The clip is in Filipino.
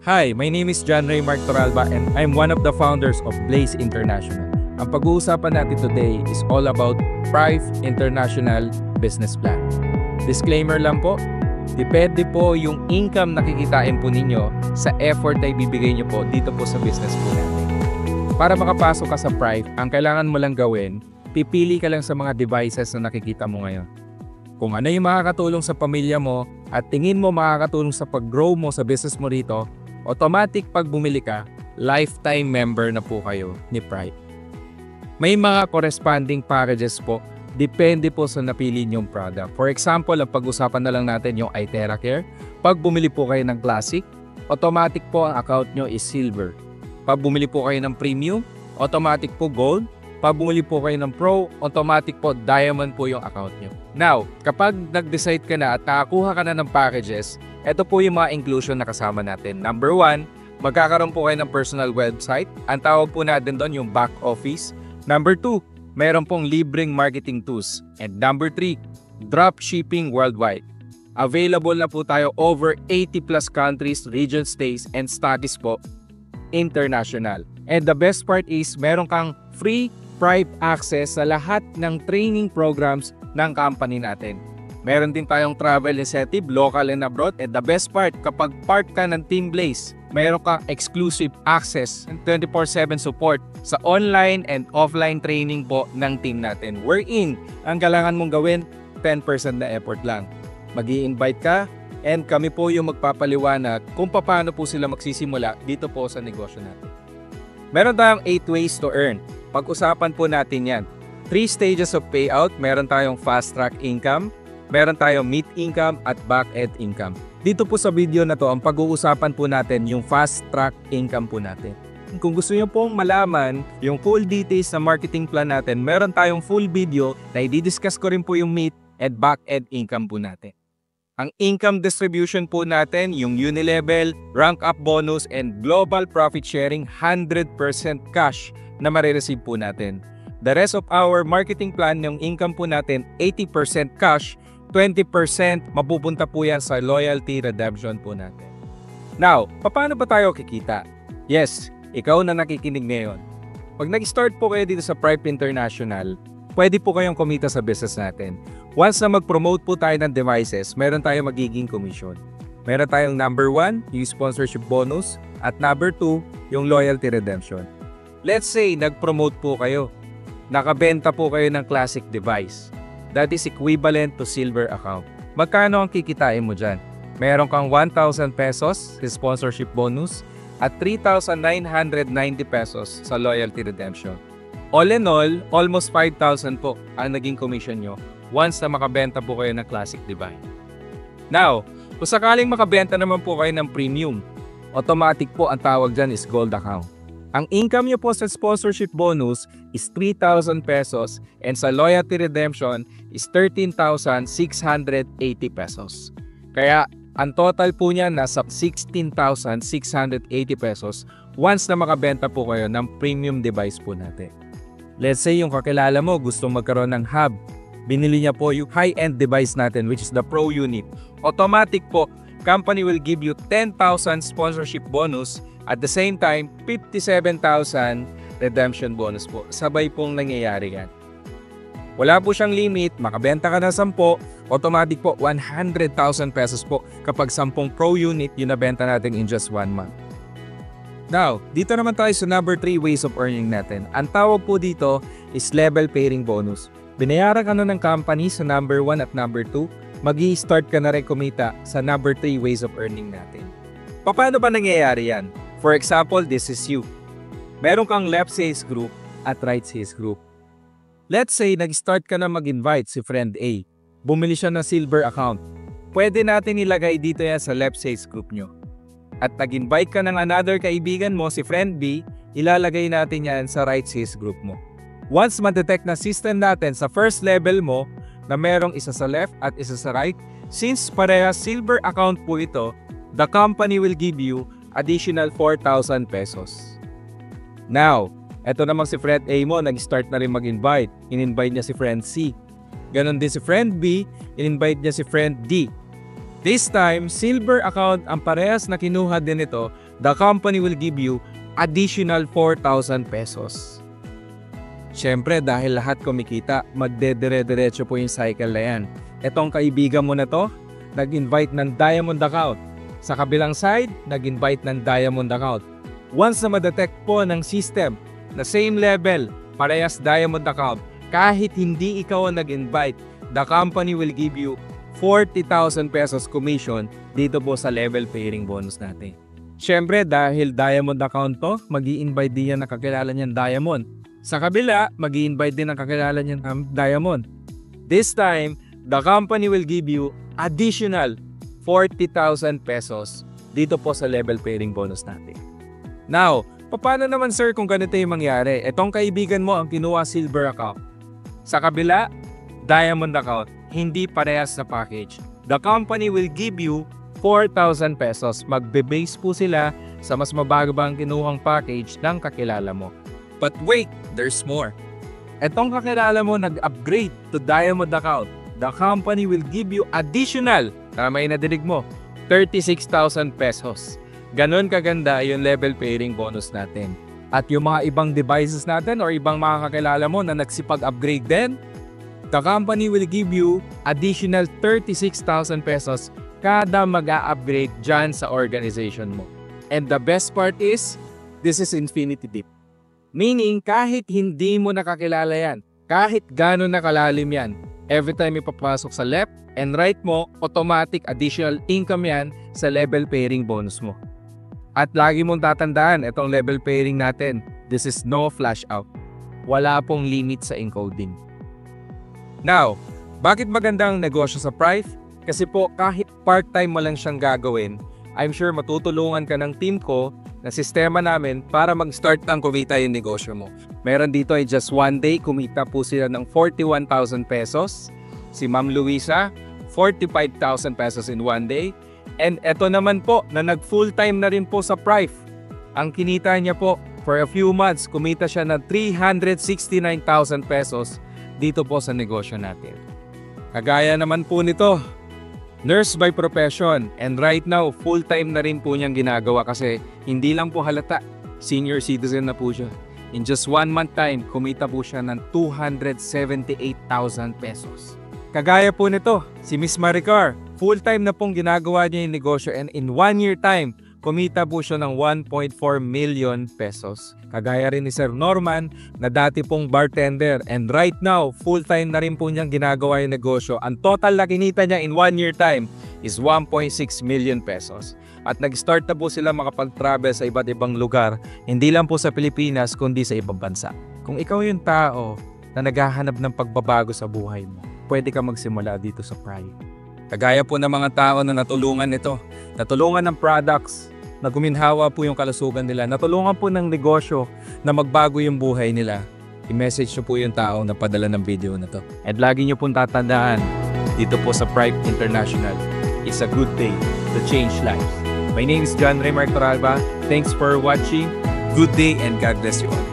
Hi, my name is John Ray Mark Toralba and I'm one of the founders of Blaze International. Ang pag-uusapan natin today is all about Prive International Business Plan. Disclaimer lang po, depende po yung income na kikitain po ninyo sa effort na ibibigay nyo po dito po sa business po natin. Para makapasok ka sa Prive, ang kailangan mo lang gawin, pipili ka lang sa mga devices na nakikita mo ngayon. Kung ano yung makakatulong sa pamilya mo at tingin mo makakatulong sa pag-grow mo sa business mo rito, automatic pag bumili ka, lifetime member na po kayo ni Prive. May mga corresponding packages po, depende po sa napili niyong product. For example, ang pag-usapan na lang natin yung iTera Care. Pag bumili po kayo ng Classic, automatic po ang account nyo is Silver. Pag bumili po kayo ng Premium, automatic po Gold. Pag bumili po kayo ng Pro, automatic po Diamond po yung account nyo. Now, kapag nag-decide ka na at nakakuha ka na ng packages, ito po yung mga inclusion na kasama natin. Number 1, magkakaroon po kayo ng personal website. Ang tawag po natin doon yung back office. Number 2, meron pong libreng marketing tools. And number 3, drop shipping worldwide. Available na po tayo over 80 plus countries, region, states, and studies po international. And the best part is meron kang free Prive access sa lahat ng training programs ng company natin. Meron din tayong travel incentive, local and abroad. And the best part, kapag part ka ng Team Blaze, meron kang exclusive access and 24/7 support sa online and offline training po ng team natin. Wherein, ang kailangan mong gawin, 10% na effort lang. Mag-i-invite ka and kami po yung magpapaliwanag kung paano po sila magsisimula dito po sa negosyo natin. Meron tayong 8 ways to earn. Pag-usapan po natin yan. 3 stages of payout. Meron tayong fast track income, meron tayong mid income at back end income. Dito po sa video na to, ang pag-uusapan po natin yung fast track income po natin. Kung gusto niyo pong malaman yung full details na marketing plan natin, meron tayong full video na i-discuss ko rin po yung mid and back end income po natin. Ang income distribution po natin, yung Unilevel, rank up bonus, and global profit sharing, 100% cash na marireceive po natin. The rest of our marketing plan, yung income po natin, 80% cash, 20% mapupunta po yan sa loyalty redemption po natin. Now, paano ba tayo kikita? Yes, ikaw na nakikinig ngayon. Pag nag-start po kayo dito sa Prive International, pwede po kayong kumita sa business natin. Once na mag-promote po tayo ng devices, meron tayong magiging commission. Meron tayong number 1, yung sponsorship bonus, at number 2, yung loyalty redemption. Let's say, nag-promote po kayo. Nakabenta po kayo ng classic device. That is equivalent to silver account. Magkano ang kikitain mo dyan? Meron kang 1,000 pesos sa sponsorship bonus at 3,990 pesos sa loyalty redemption. All in all, almost 5,000 po ang naging commission nyo once na makabenta po kayo ng classic device. Now, kung sakaling makabenta naman po kayo ng premium, automatic po ang tawag dyan is gold account. Ang income nyo po sa sponsorship bonus is 3,000 pesos and sa loyalty redemption is 13,680 pesos. Kaya ang total po niya nasa 16,680 pesos once na makabenta po kayo ng premium device po natin. Let's say yung kakilala mo gusto magkaroon ng hub, binili niya po yung high-end device natin which is the Pro unit. Automatic po, company will give you 10,000 sponsorship bonus. At the same time, 57,000 redemption bonus po. Sabay pong nangyayari yan. Wala po siyang limit, makabenta ka na 10, automatic po 100,000 pesos po kapag 10 Pro unit yung nabenta natin in just 1 month. Now, dito naman tayo sa number 3 ways of earning natin. Ang tawag po dito is level pairing bonus. Binayaran ka na ng company sa number 1 at number 2, mag-i-start ka na rin kumita sa number 3 ways of earning natin. Paano ba nangyayari yan? For example, this is you. Meron kang left sales group at right sales group. Let's say, nag-start ka na mag-invite si friend A. Bumili siya ng silver account. Pwede natin ilagay dito yan sa left sales group nyo. At nag-invite ka ng another kaibigan mo, si friend B, ilalagay natin yan sa right sales group mo. Once ma-detect na system natin sa first level mo na merong isa sa left at isa sa right, since pareha silver account po ito, the company will give you additional 4,000 pesos. Now, eto namang si friend A mo, nag-start na rin mag-invite. In-invite niya si friend C. Ganon din si friend B, in-invite niya si friend D. This time, silver account ang parehas na kinuha din ito, the company will give you additional 4,000 pesos. Siyempre, dahil lahat kumikita, magdedire-diretso po yung cycle na yan. Etong kaibigan mo na to, nag-invite ng diamond account. Sa kabilang side, nag-invite ng diamond account. Once na ma-detect po ng system na same level, parehas diamond account, kahit hindi ikaw ang nag-invite, the company will give you 40,000 pesos commission dito po sa level pairing bonus natin. Siyempre, dahil diamond account to, mag-i-invite din yan na kakilala niyan diamond. Sa kabila, mag-i-invite din ang kakilala niyan diamond. This time, the company will give you additional 40,000 pesos dito po sa level pairing bonus natin. Now, paano naman sir kung ganito yung mangyari? Etong kaibigan mo ang kinuha silver account. Sa kabila, diamond account. Hindi parehas na package. The company will give you 4,000 pesos. Magbe-base po sila sa mas mababang kinuhang package ng kakilala mo. But wait, there's more. Etong kakilala mo nag-upgrade to diamond account. The company will give you additional, tama yung nadinig mo, 36,000 pesos. Ganon kaganda yung level pairing bonus natin. At yung mga ibang devices natin or ibang mga kakilala mo na nagsipag-upgrade din, the company will give you additional 36,000 pesos kada mag-a-upgrade dyan sa organization mo. And the best part is, this is infinity dip. Meaning, kahit hindi mo nakakilala yan, kahit gano'n nakalalim yan, every time ipapasok sa left and right mo, automatic additional income yan sa level pairing bonus mo. At lagi mong tatandaan, itong level pairing natin, this is no flash out. Wala pong limit sa encoding. Now, bakit magandang negosyo sa Prive? Kasi po kahit part-time mo lang siyang gagawin, I'm sure matutulungan ka ng team ko na sistema namin para mag-start ng kumita yung negosyo mo. Meron dito ay just one day, kumita po sila ng 41,000 pesos. Si Ma'am Luisa, 45,000 pesos in one day. And eto naman po na nag-full-time na rin po sa Prive. Ang kinita niya po, for a few months, kumita siya ng 369,000 pesos dito po sa negosyo natin. Kagaya naman po nito, nurse by profession, and right now full-time na rin po niyang ginagawa kasi hindi lang po halata, senior citizen na po siya. In just 1 month time, kumita po siya ng 278,000 pesos. Kagaya po nito, si Miss Maricar, full-time na pong ginagawa niya yung negosyo and in 1 year time, kumita po siya ng 1.4 million pesos. Kagaya rin ni Sir Norman na dati pong bartender and right now full-time na rin po niyang ginagawa yung negosyo. Ang total na kinita niya in 1 year time is 1.6 million pesos. At nag-start na po sila makapag-travel sa iba't ibang lugar, hindi lang po sa Pilipinas kundi sa ibang bansa. Kung ikaw yung tao na naghahanap ng pagbabago sa buhay mo, pwede ka magsimula dito sa Prive. Kagaya po ng mga tao na natulungan nito, natulungan ng products, na guminhawa po yung kalusugan nila, natulungan po ng negosyo na magbago yung buhay nila. I-message nyo po yung tao na padala ng video na to. And lagi nyo pong tatandaan, dito po sa Prive International, it's a good day to change lives. My name is John Ray Martoralba. Thanks for watching. Good day and God bless you all.